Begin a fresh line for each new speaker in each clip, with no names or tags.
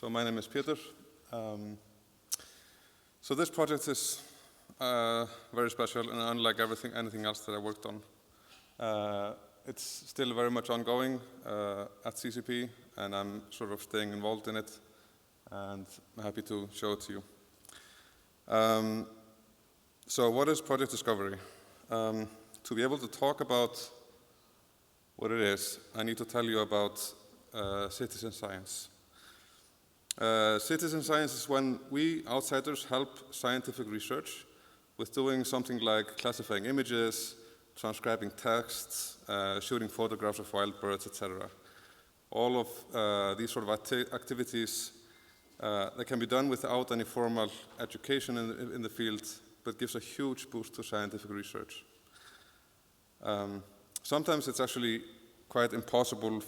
So my name is Pétur. So this project is very special and unlike anything else that I worked on. It's still very much ongoing at CCP, and I'm sort of staying involved in it, and I'm happy to show it to you. So what is Project Discovery? To be able to talk about what it is, I need to tell you about citizen science. Citizen science is when we outsiders help scientific research with doing something like classifying images, transcribing texts, shooting photographs of wild birds, etc. All of these sort of activities that can be done without any formal education in the field, but gives a huge boost to scientific research. Sometimes it's actually quite impossible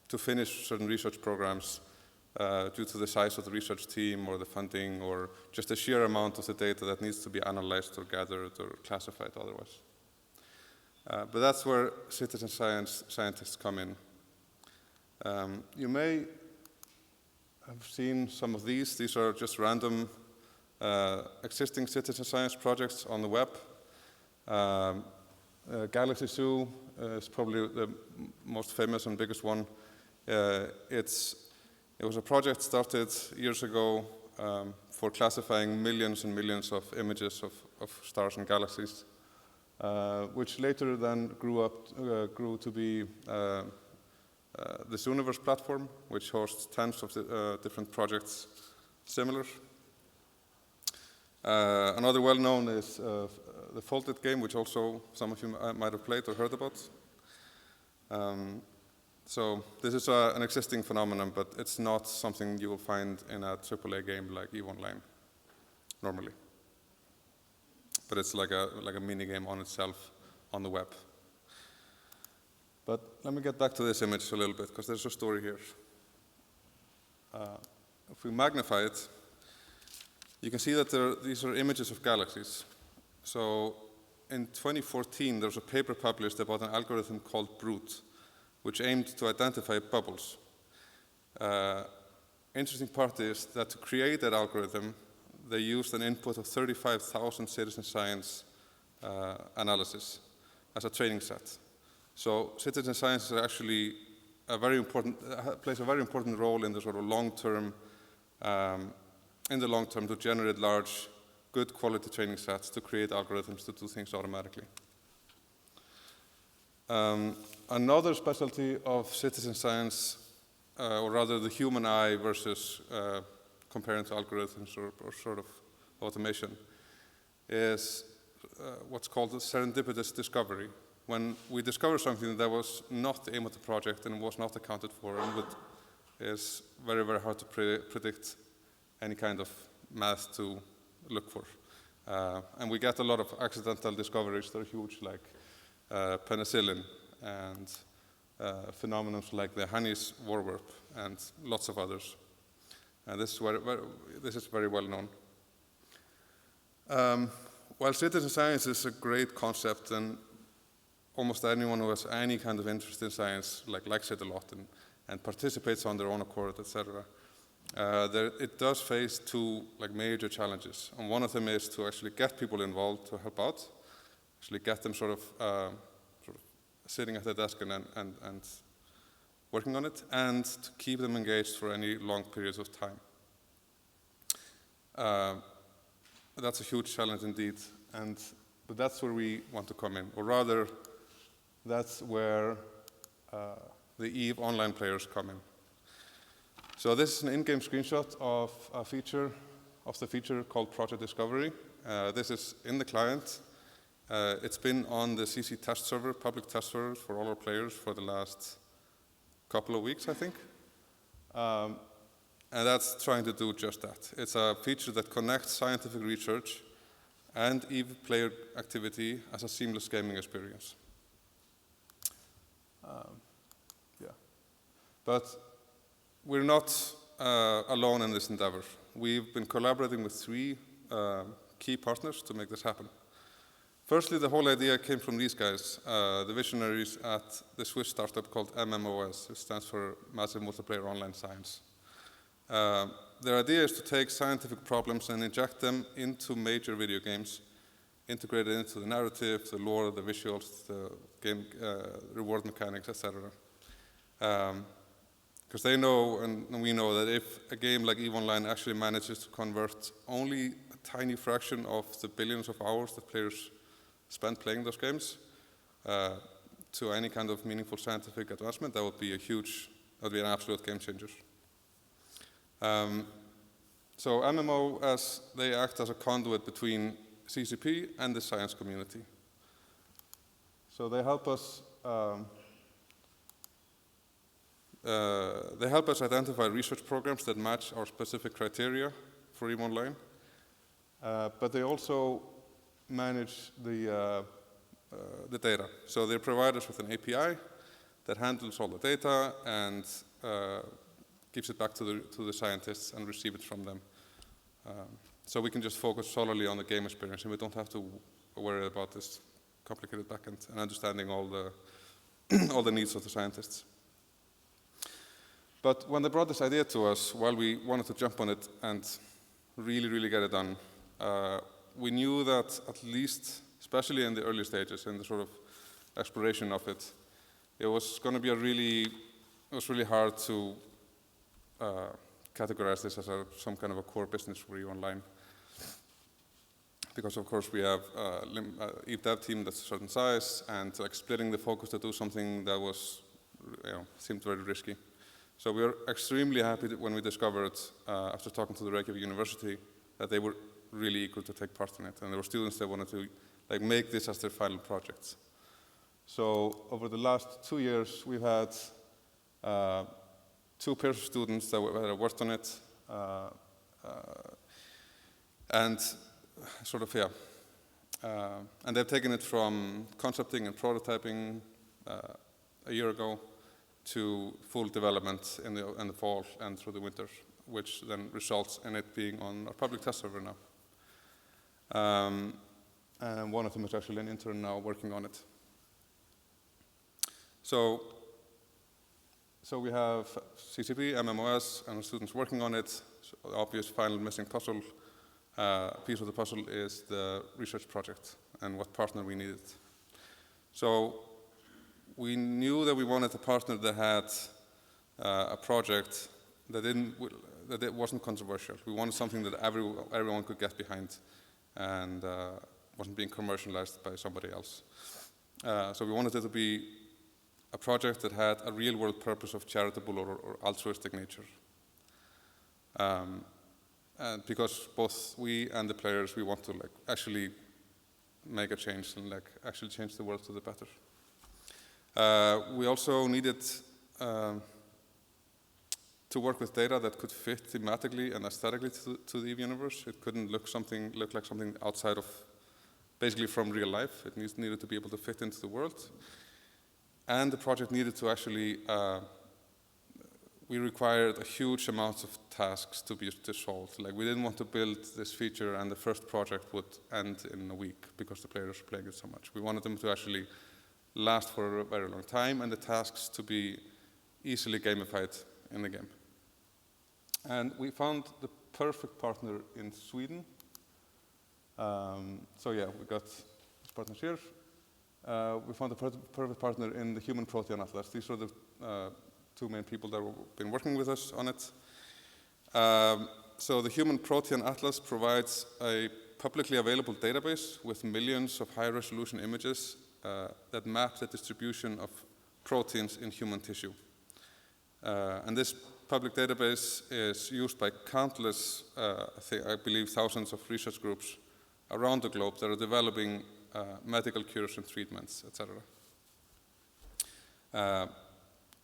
to finish certain research programs due to the size of the research team or the funding or just the sheer amount of the data that needs to be analyzed or gathered or classified otherwise. But that's where citizen scientists come in. You may have seen some of these. These are just random existing citizen science projects on the web. Galaxy Zoo is probably the most famous and biggest one. It was a project started years ago for classifying millions and millions of images of stars and galaxies, which later then grew to be this Universe platform, which hosts tens of different projects similar. Another well-known is the Folded game, which also some of you might have played or heard about. So this is an existing phenomenon, but it's not something you will find in a AAA game like EVE Online, normally. But it's like a mini game on itself on the web. But let me get back to this image a little bit, because there's a story here. If we magnify it, you can see that these are images of galaxies. So in 2014, there was a paper published about an algorithm called Brute, which aimed to identify bubbles. Interesting part is that to create that algorithm, they used an input of 35,000 citizen science analysis as a training set. So citizen science is actually plays a very important role in the sort of long-term, to generate large, good quality training sets to create algorithms to do things automatically. Another specialty of citizen science, or rather the human eye versus comparing to algorithms or sort of automation, is what's called the Serendipitous Discovery. When we discover something that was not the aim of the project and was not accounted for, and is very, very hard to predict any kind of math to look for. And we get a lot of accidental discoveries that are huge, like penicillin and phenomena like the Hanny's warwarp and lots of others. And this is very well known. While citizen science is a great concept, and almost anyone who has any kind of interest in science likes it a lot and participates on their own accord, etc. It does face two major challenges. And one of them is to actually get people involved to help out, actually get them sort of sitting at the desk and working on it, and to keep them engaged for any long periods of time. That's a huge challenge indeed, but that's where we want to come in, or rather, that's where the EVE Online players come in. So this is an in-game screenshot of the feature called Project Discovery. This is in the client. It's been on the CC test server, public test server for all our players for the last couple of weeks, I think. And that's trying to do just that. It's a feature that connects scientific research and EVE player activity as a seamless gaming experience. But we're not alone in this endeavor. We've been collaborating with 3 key partners to make this happen. Firstly, the whole idea came from these guys, the visionaries at the Swiss startup called MMOS. It stands for Massive Multiplayer Online Science. Their idea is to take scientific problems and inject them into major video games, integrated into the narrative, the lore, the visuals, the game reward mechanics, etc. Because they know, and we know, that if a game like EVE Online actually manages to convert only a tiny fraction of the billions of hours that players spend playing those games to any kind of meaningful scientific advancement, that would be an absolute game changer. So MMOS, they act as a conduit between CCP and the science community. So they help us identify research programs that match our specific criteria for EVE Online, but they also manage the data. So they provide us with an API that handles all the data and gives it back to the scientists and receive it from them. So we can just focus solely on the game experience, and we don't have to worry about this complicated backend and understanding all the needs of the scientists. But when they brought this idea to us, while we wanted to jump on it and really get it done, we knew that at least, especially in the early stages, in the sort of exploration of it, it was going to be really hard to categorize this as some kind of a core business for EVE Online. Because of course we have EVE dev team that's a certain size, and like splitting the focus to do something that was, seemed very risky. So we were extremely happy when we discovered, after talking to the Reykjavik University, that they were really eager to take part in it, and there were students that wanted to make this as their final project. So over the last 2 years, we've had 2 pairs of students that worked on it, and and they've taken it from concepting and prototyping a year ago to full development in the fall and through the winter, which then results in it being on our public test server now. And one of them is actually an intern now working on it. So we have CCP, MMOS, and our students working on it. So the obvious final missing puzzle piece of the puzzle is the research project and what partner we needed. So we knew that we wanted a partner that had a project that it wasn't controversial. We wanted something that everyone could get behind and wasn't being commercialized by somebody else. So we wanted it to be a project that had a real-world purpose of charitable or altruistic nature. And because both we and the players, we want to actually make a change and actually change the world to the better. We also needed to work with data that could fit thematically and aesthetically to the EVE universe. It couldn't look like something outside of, basically from real life. It needed to be able to fit into the world. And the project needed to actually, we required a huge amount of tasks to be solved. We didn't want to build this feature and the first project would end in a week because the players were playing it so much. We wanted them to actually last for a very long time and the tasks to be easily gamified in the game. And we found the perfect partner in Sweden. So yeah, we got this partner here. We found the perfect partner in the Human Protean Atlas. These are the 2 main people that have been working with us on it. So the Human Protean Atlas provides a publicly available database with millions of high-resolution images that map the distribution of proteins in human tissue. And this public database is used by countless, I believe thousands of research groups around the globe that are developing medical cures and treatments, etc.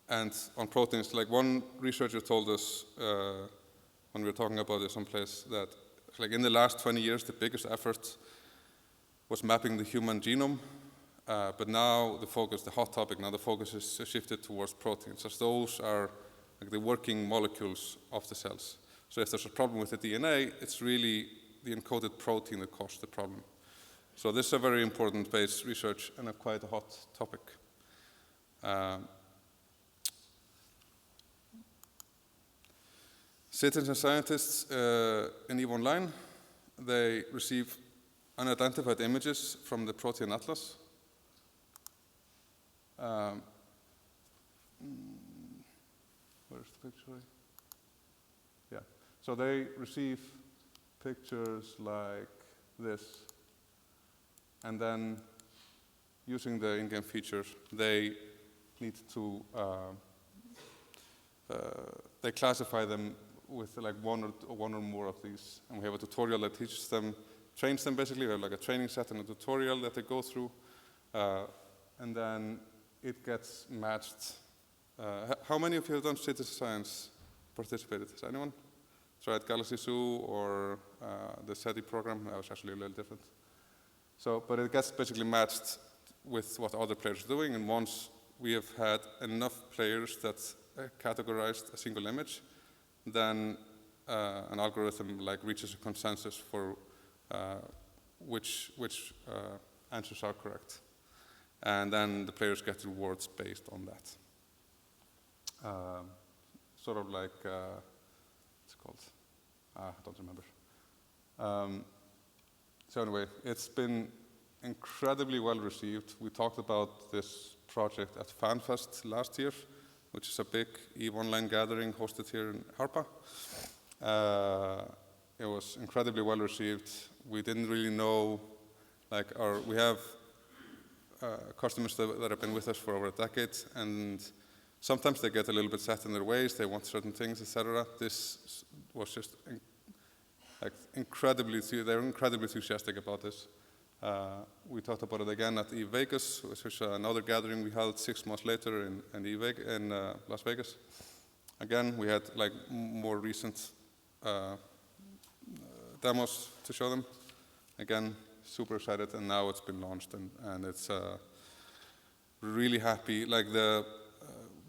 And on proteins, one researcher told us when we were talking about it someplace that in the last 20 years, the biggest effort was mapping the human genome. But now the hot topic, the focus is shifted towards proteins, as those are the working molecules of the cells. So if there's a problem with the DNA, it's really the encoded protein that caused the problem. So this is a very important base research and quite a hot topic. Citizen scientists in EVE Online, they receive unidentified images from the Protein Atlas. Where's the picture? Yeah. So they receive pictures like this, and then using the in-game features, they need to they classify them with like one or more of these, and we have a tutorial that teaches them, trains them basically. We have like a training set and a tutorial that they go through, and then it gets matched. How many of you have done citizen science participated? Has anyone tried Galaxy Zoo or the SETI program? That was actually a little different. So, but it gets basically matched with what other players are doing, and once we have had enough players that categorized a single image, then an algorithm like reaches a consensus for which answers are correct, and then the players get rewards based on that. Sort of like what's it called? I don't remember. So anyway, it's been incredibly well received. We talked about this project at FanFest last year, which is a big EVE Online gathering hosted here in Harpa. It was incredibly well received. We didn't really know, like we have customers that have been with us for over a decade, and sometimes they get a little bit set in their ways. They want certain things, etc. This was just like they're incredibly enthusiastic about this. We talked about it again at EVE Vegas, which was another gathering we held 6 months later in Las Vegas. Again, we had like more recent demos to show them. Again, super excited, and now it's been launched, and it's really happy. Like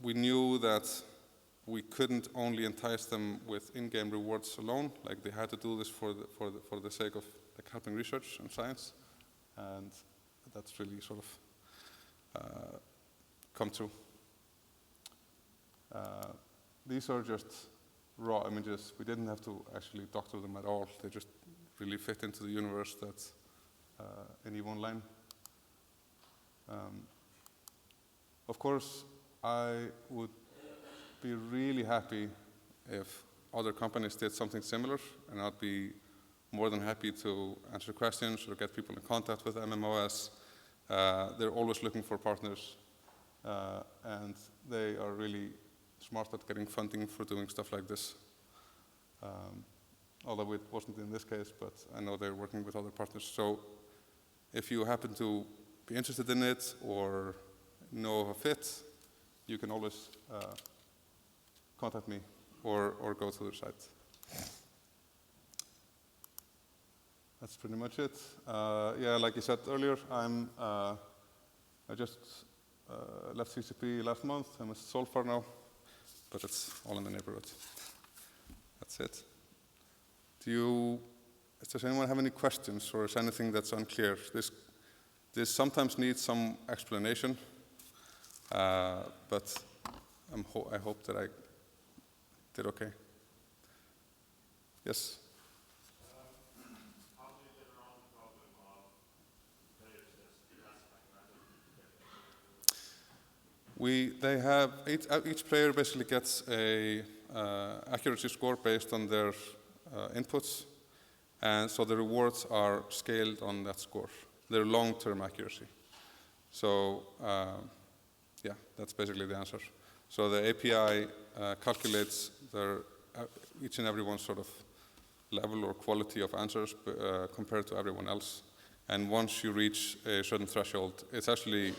we knew that we couldn't only entice them with in-game rewards alone. Like they had to do this for the sake of like helping research and science, and that's really sort of come true. These are just raw images. We didn't have to actually doctor them at all. They just really fit into the universe that's in EVE Online. Of course, I would be really happy if other companies did something similar, and I'd be more than happy to answer questions or get people in contact with MMOS. They're always looking for partners, and they are really smart at getting funding for doing stuff like this. Although it wasn't in this case, but I know they're working with other partners. So if you happen to be interested in it or know of a fit, you can always contact me or go to their site. That's pretty much it. Yeah, like you said earlier, I just left CCP last month. I'm at Solfar now, but it's all in the neighborhood. That's it. Does anyone have any questions, or is anything that's unclear? This sometimes needs some explanation, but I hope that I did okay. Yes?
How do you get around the problem of players just classifying random?
Each player basically gets a accuracy score based on their inputs, and so the rewards are scaled on that score, their long-term accuracy. So yeah, that's basically the answer. So the API calculates each and every one's sort of level or quality of answers compared to everyone else. And once you reach a certain threshold, it's actually,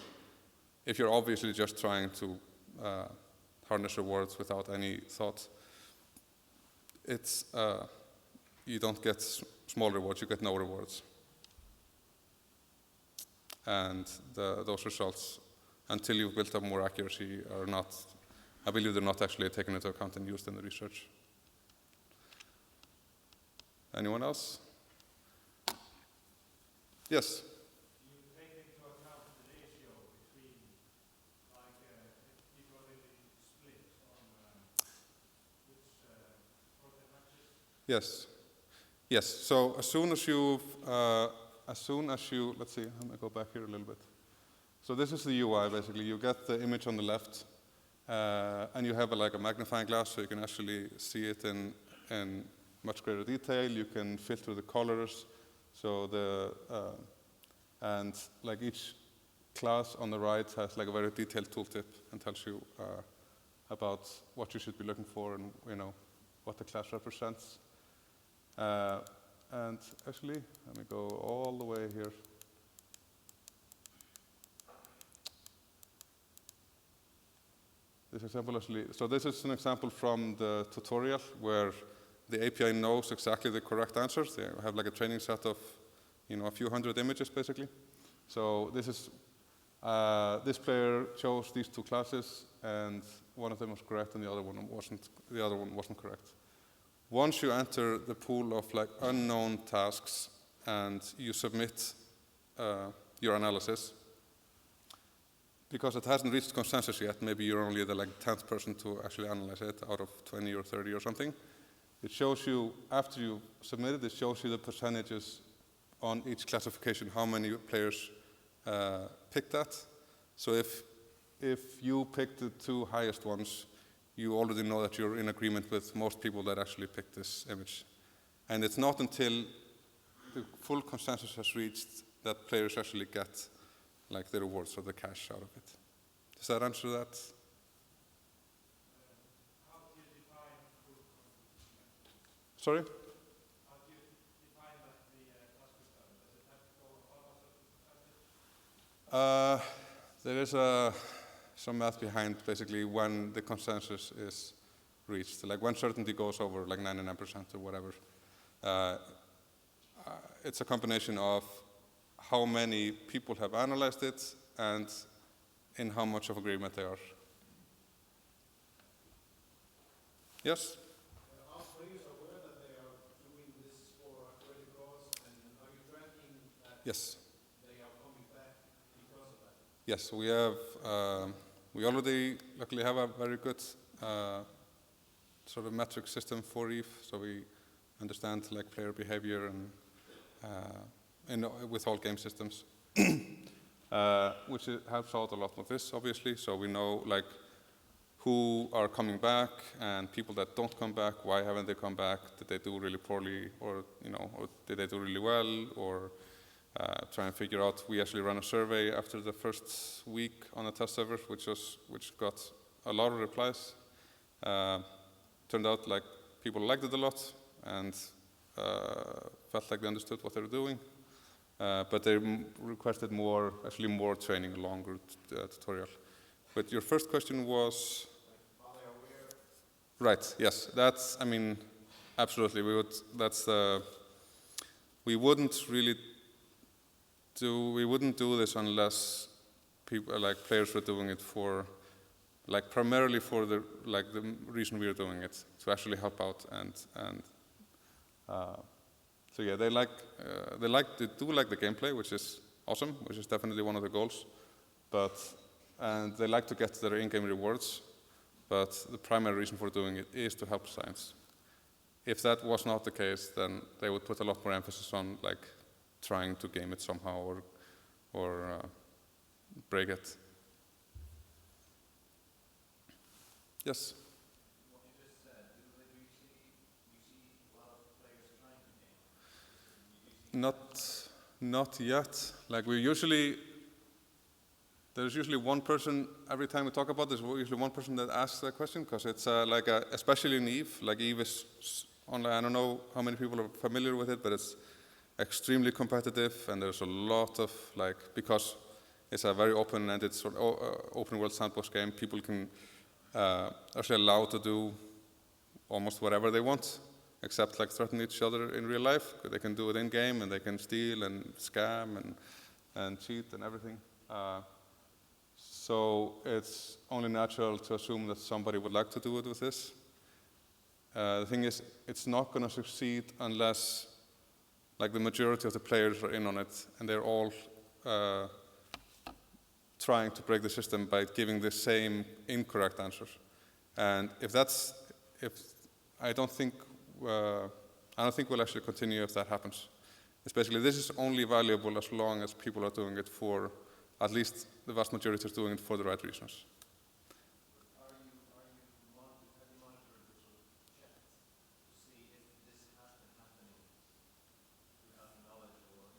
if you're obviously just trying to harness rewards without any thought, you don't get small rewards, you get no rewards. And those results, until you've built up more accuracy, are not, I believe they're not actually taken into account and used in the research. Anyone else? Yes?
Do you take into account the ratio between, like, if people really split on which protein
Yes. Yes. So as soon as you, let's see, let me go back here a little bit. So this is the UI basically. You get the image on the left, and you have like a magnifying glass, so you can actually see it in much greater detail. You can filter the colors, so and like each class on the right has like a very detailed tooltip and tells you about what you should be looking for and what the class represents. And actually, let me go all the way here. This example actually, so this is an example from the tutorial where the API knows exactly the correct answers. They have like a training set of, a few hundred images basically. So this is, this player chose these two classes, and one of them was correct, and the other one wasn't correct. Once you enter the pool of like unknown tasks and you submit your analysis, because it hasn't reached consensus yet, maybe you're only the like 10th person to actually analyze it out of 20 or 30 or something. It shows you, after you submit it, it shows you the percentages on each classification, how many players picked that. So if you picked the two highest ones, you already know that you're in agreement with most people that actually picked this image. And it's not until the full consensus has reached that players actually get like the rewards or the cash out of it. Does that answer that?
How do you define full consensus?
Sorry?
How do you define that the task is done? Does it have to go above a certain percentage?
There is some math behind basically when the consensus is reached. Like when certainty goes over like 99% or whatever. It's a combination of how many people have analyzed it and in how much of agreement they are. Yes?
Are players aware that they are doing this for a greater cause, and are you tracking that
Yes.
they are coming back because of that?
Yes, we have. We already luckily have a very good sort of metric system for EVE, so we understand like player behavior and with all game systems, which helps out a lot with this, obviously. So we know like who are coming back and people that don't come back. Why haven't they come back? Did they do really poorly, or or did they do really well, or try and figure out. We actually ran a survey after the first week on the test server, which got a lot of replies. Turned out like people liked it a lot and felt like they understood what they were doing. But they requested more training, a longer tutorial. But your first question was?
Are they aware?
Right, yes, that's, absolutely, we wouldn't do this unless people, like players were doing it for, like primarily for the reason we are doing it, to actually help out so yeah, they do like the gameplay, which is awesome, which is definitely one of the goals, and they like to get their in-game rewards, but the primary reason for doing it is to help science. If that was not the case, then they would put a lot more emphasis on like trying to game it somehow or break it. Yes?
What you just said, do you see a lot of players trying to game?
Not yet. Like there's usually one person, every time we talk about this, there's usually one person that asks that question, because it's especially in EVE, like EVE is online, I don't know how many people are familiar with it, but it's extremely competitive, and there's a lot of, because it's a very open-ended sort of open world sandbox game, people can actually allowed to do almost whatever they want, except threaten each other in real life. They can do it in game, and they can steal and scam and cheat and everything. So it's only natural to assume that somebody would like to do it with this. The thing is, it's not going to succeed unless the majority of the players are in on it, and they're all trying to break the system by giving the same incorrect answers. And if I don't think And I think we'll actually continue if that happens. Especially, this is only valuable as long as people are doing it for, at least the vast majority are doing it for the right reasons.
Have you monitored or sort of checked to see if this has been happening without knowledge or,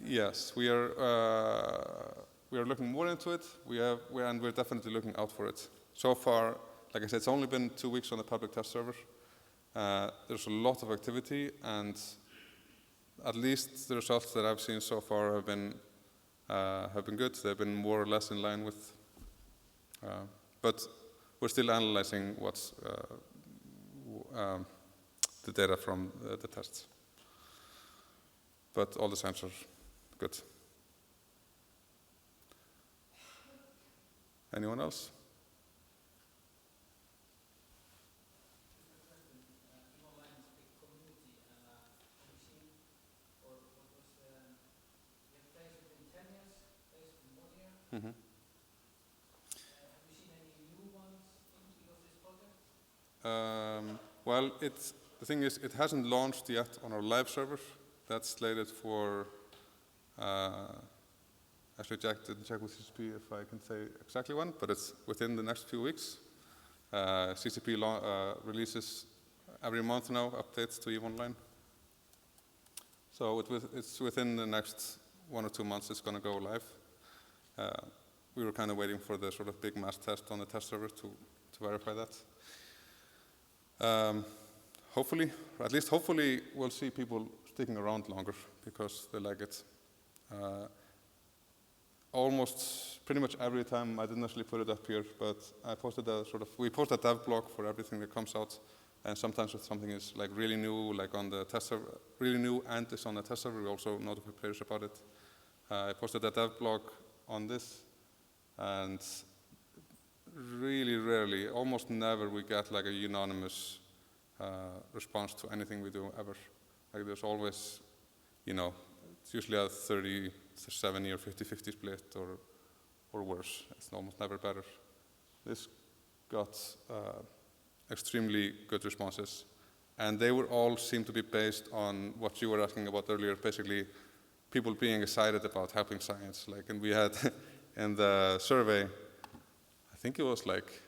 Yes, we are looking more into it. And we're definitely looking out for it. So far, like I said, it's only been 2 weeks on the public test server. There's a lot of activity, and at least the results that I've seen so far have been good. They've been more or less in line with, but we're still analyzing what's the data from the tests. But all the signs are good. Anyone else? Mm-hmm.
have you seen any new ones because of this project?
Well, the thing is, it hasn't launched yet on our live server. That's slated for, actually didn't check with CCP if I can say exactly when, but it's within the next few weeks. CCP releases every month now updates to EVE Online. So it's within the next 1 or 2 months it's going to go live. We were kind of waiting for the sort of big mass test on the test server to verify that. Hopefully, or at least hopefully, we'll see people sticking around longer because they like it. Almost pretty much every time, I didn't actually put it up here, but I posted we post a dev blog for everything that comes out, and sometimes if something is like really new, like on the test server, really new and is on the test server, we also notify players about it. I posted a dev blog on this, and really rarely, almost never, we get like a unanimous response to anything we do ever. Like there's always, it's usually a 30-70 or 50-50 split or worse. It's almost never better. This got extremely good responses, and they would all seem to be based on what you were asking about earlier, basically people being excited about helping science. And we had in the survey, I think it was like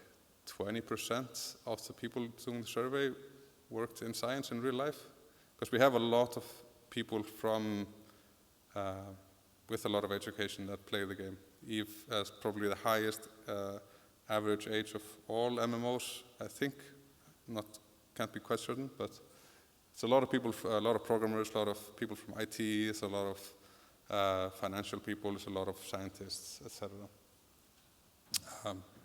20% of the people doing the survey worked in science in real life, because we have a lot of people from with a lot of education that play the game. EVE has probably the highest average age of all MMOs, I think. Can't be quite certain, but it's a lot of people, a lot of programmers, a lot of people from IT, it's a lot of financial people, it's a lot of scientists, etc.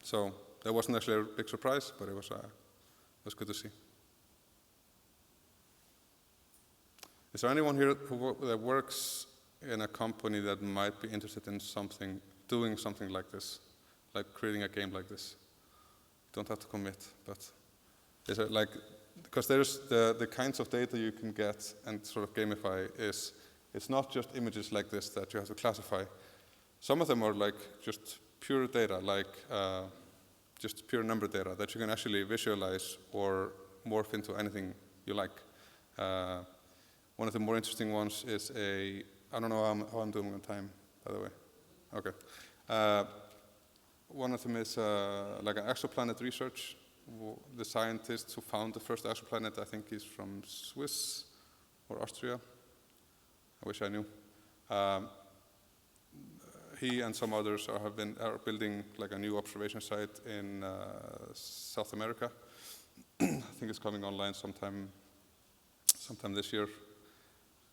So that wasn't actually a big surprise, but it was good to see. Is there anyone here that works in a company that might be interested in doing something like this, like creating a game like this? You don't have to commit, but is it because there's the kinds of data you can get and sort of gamify it's not just images like this that you have to classify. Some of them are like just pure data, like just pure number data that you can actually visualize or morph into anything you like. One of the more interesting ones is I don't know how I'm doing on time, by the way. Okay. One of them is like an Exoplanet Research. The scientist who found the first exoplanet, I think he's from Swiss or Austria. I wish I knew. He and some others are building like a new observation site in South America. I think it's coming online sometime this year.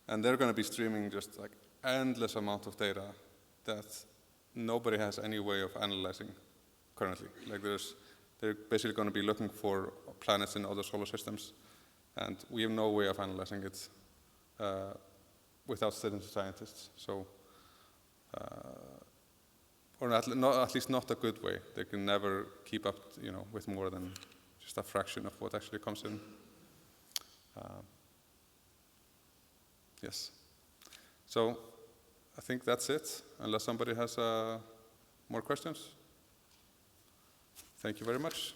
And they're going to be streaming just like endless amount of data that nobody has any way of analyzing currently. Like they're basically going to be looking for planets in other solar systems, and we have no way of analyzing it without citizen scientists. So, or at least not a good way. They can never keep up, with more than just a fraction of what actually comes in. Yes. So, I think that's it. Unless somebody has more questions. Thank you very much.